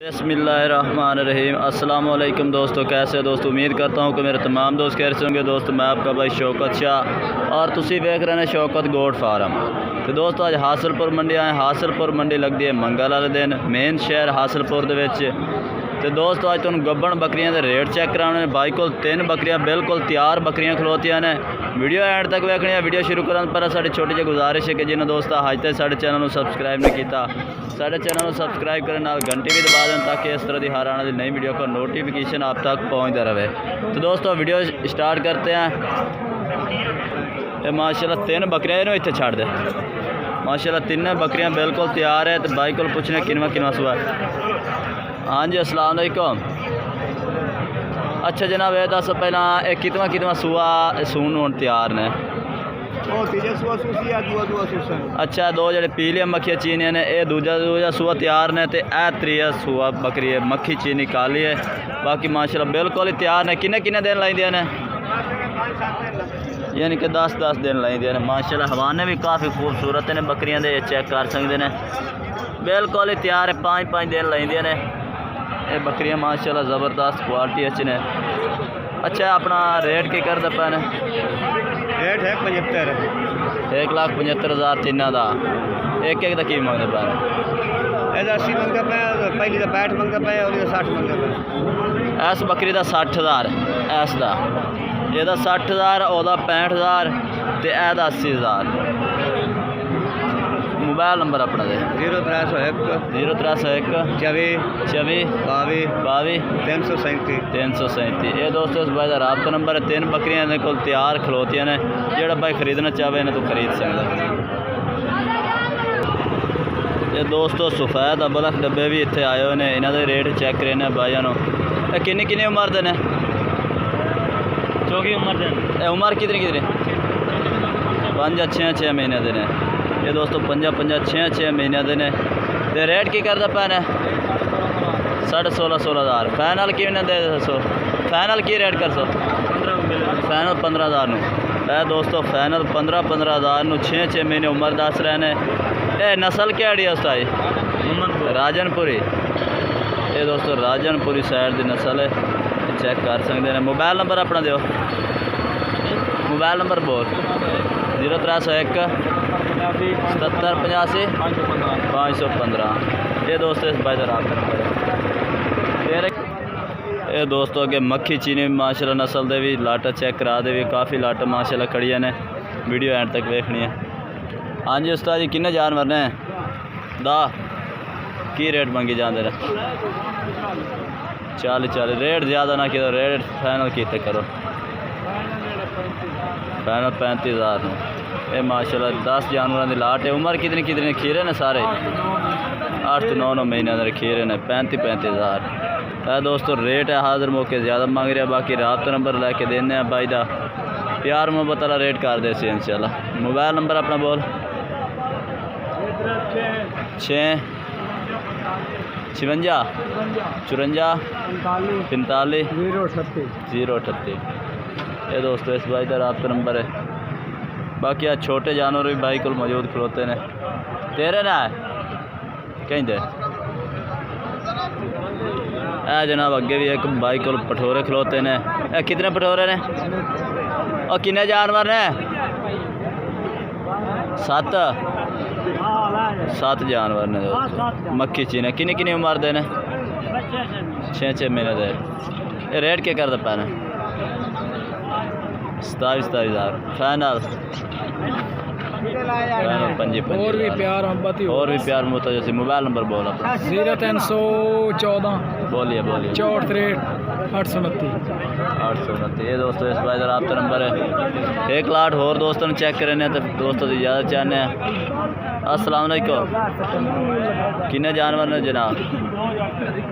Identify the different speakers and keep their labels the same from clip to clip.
Speaker 1: बिस्मिल्लाहिर्रहमानिर्रहीम। अस्सलाम वालेकुम दोस्तों, कैसे दोस्तों? उम्मीद करता हूँ कि मेरे तमाम दोस्त कैसे होंगे। दोस्तों मैं आपका भाई शौकत शाह और तुसी देख रहे हैं शौकत गोट फार्म। तो दोस्तों आज हासिलपुर मंडी आए। हासिलपुर मंडी लगती है मंगल वाले दिन, मेन शहर हासिलपुर दे। तो दोस्तों आज तुम गब्बन बकरियां के रेट चेक कराने। भाई को 3 बकरियां बिल्कुल तैयार बकरियां खलोतियां ने। वीडियो एंड तक वेखनी है। वीडियो शुरू करने पर साड़ी छोटी जी गुजारिश है कि जिन्होंने दोस्तों अज तक साढ़े चैनल को सबसक्राइब नहीं किया, साढ़े चैनल को सबसक्राइब करने घंटी भी दबा दें ताकि इस तरह की हर आने वाली नई वीडियो का नोटिफिकेशन आप तक पहुँचता रहे। तो दोस्तों वीडियो स्टार्ट करते हैं। ये माशाल्लाह 3 बकरियां इन्होंने इतने छड़ दे। माशाल्लाह 3 बकरियां बिल्कुल तैयार है। तो भाई को पूछने किनवा किनवा सुबह। हाँ जी अस्सलाम वालेकुम। अच्छा जनाब ये दस पहला एक कितवा सुआ सून होने तैयार ने? अच्छा 2 जड़े पीलिया मक्खियाँ चीनियां ने, ये दूजा सुआ तैयार ने। तो यह 3 सुआ बकरी है मक्खी चीनी काली है। बाकी माशाल्लाह बिल्कुल ही तैयार ने। किन्ने दिन लाइंदियां ने? यानी कि 10 दिन लाइंदियां ने। माशाल्लाह हवाने भी काफ़ी खूबसूरत ने बकरियां दे, चेक कर सकते हैं। बिल्कुल ही तैयार है, 5 दिन लाइंदियां ने ये बकरियां। माशाल्लाह ज़बरदस्त क्वालिटी अच्छी ने। अच्छा अपना रेट की कर दे?
Speaker 2: रेट है 75,
Speaker 1: 1,75,000 3 का। एक का की मंगते पे?
Speaker 2: 80 मंगता पे, पहली का 65 मंगता पे और 60 मंगता पे।
Speaker 1: इस बकरी का 60,000, इस का यदा 60,000, ओदा 65,000 तो यह 80,000। मोबाइल नंबर अपना दे?
Speaker 2: 0301
Speaker 1: 0301
Speaker 2: 24 22
Speaker 1: 337। ये दोस्तों इस भाई का राबता नंबर है। 3 बकरियां इन्हें को तैयार खलोतियां ने। जोड़ा भाई खरीदना चाहे इन्हें तो खरीद सकता। ये दोस्तों सफ़ेद अबलख डब्बे भी इतने आए हुए हैं। इन्हों के रेट चेक करने भाइयों। ये किन्नी उम्र के ने?
Speaker 2: चौकी उम्र दे।
Speaker 1: उम्र कितनी 5-6 महीने के ने। ये दोस्तों 5-6 महीने के ने। तो रेट की करता पे ने? 16,500। फाइनल की दे दसो? फाइनल की रेट कर सो? फाइनल 15,000 नू। दोस्तों फाइनल 15,000 नू। 6 महीने उम्र दस रहे हैं। ये नस्ल क्या है उसका? राजनपुरी। ये दोस्तों राजनपुरी साइड की नस्ल है, चेक कर सकते हैं। मोबाइल नंबर अपना दो। मोबाइल नंबर बोल। 0301 77 85 515। ये दोस्तों इस भाई का राबता नंबर है। ये दोस्तों अगे मक्खी चीनी माशाल्लाह नस्ल दे भी लाटा चेक करा दे भी। काफ़ी लाटा माशाल्लाह खड़िया ने। वीडियो एंड तक देखनी है। हाँ जी उस्ताद जी किन्ने जानवर ने? 10 की रेट मंगी जाते हैं? 40 रेट ज़्यादा ना किया। रेट फाइनल कितने करो? फाइनल 35,000 नू। ये माशाल्लाह 10 जानवरों की लाट है। उम्र कितनी खीरे ने? सारे 8-9 महीने के खीरे ने। 35,000 है दोस्तों रेट है। हाजिर मौके ज़्यादा मांग रहे। बाकी राबता नंबर लैके देने भाई का प्यार मोहब्बत वाला रेट कर दे सी इंशाल्लाह। मोबाइल नंबर अपना बोल। 6 56 54 45 038। ये दोस्तों इस भाई का राबता नंबर है। बाकी आज छोटे जानवर भी भाई को मौजूद खलोते हैं। तेरे ना है कहीं दे? जनाब अगे भी एक भाई को पठोरे खलोते हैं। कितने पठोरे ने और किन्ने जानवर ने? 7 जानवर ने। मक्खी चीने किन्नी उम्र दे ने? 6 महीने दे। ये रेट क्या करता पैना? 27,000 फाइनल। 5
Speaker 2: और भी प्यार मोहब्बत
Speaker 1: जैसे। मोबाइल नंबर बोल अपना।
Speaker 2: 0314
Speaker 1: बोलिए
Speaker 2: 64 829।
Speaker 1: ये दोस्तों इस भाई का राबता नंबर है। 1 लाट होर दोस्तों चेक करें तो दोस्तों की इजाज़त चाहते हैं। अस्सलाम वालेकुम। किन्ने जानवर ने जनाब?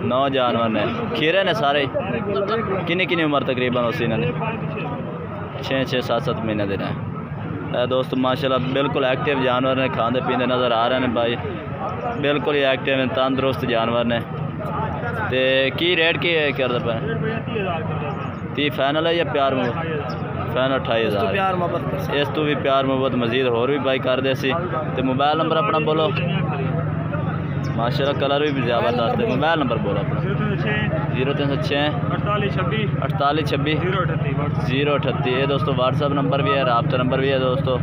Speaker 1: 9 जानवर ने। खीरे ने सारे? किन्नी उम्र तकरीबन उसी ने? 6-7 महीने दिन है। दोस्तों माशाल्लाह बिल्कुल एक्टिव जानवर ने। खाते पीते नज़र आ रहे हैं भाई। बिल्कुल ही एक्टिव हैं, तंदुरुस्त जानवर ने। तो की रेट की करते पे? 30 फाइनल है या प्यार मोहब्बत? फाइनल 28,000। इस तो भी प्यार मोहब्बत मजीद होर भी भाई कर दे सी। तो मोबाइल नंबर अपना बोलो। माशाल्लाह कलर भी ज़बरदस्त है। मोबाइल नंबर बोलो अपना। 0306 48 26 038। ये दोस्तों व्हाट्सअप नंबर भी है, रब्ता नंबर भी है दोस्तों।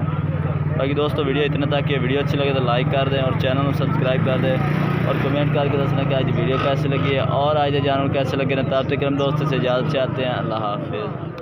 Speaker 1: बाकी दोस्तों वीडियो इतने तक है। वीडियो अच्छी लगे तो लाइक कर दें और चैनल को सब्सक्राइब कर दें और कमेंट करके दसना कि आज वीडियो कैसे लगी है और आज जानवर कैसे लगे ना। तब तक हम दोस्तों से इजाज़त चाहते हैं। अल्लाह हाफिज़।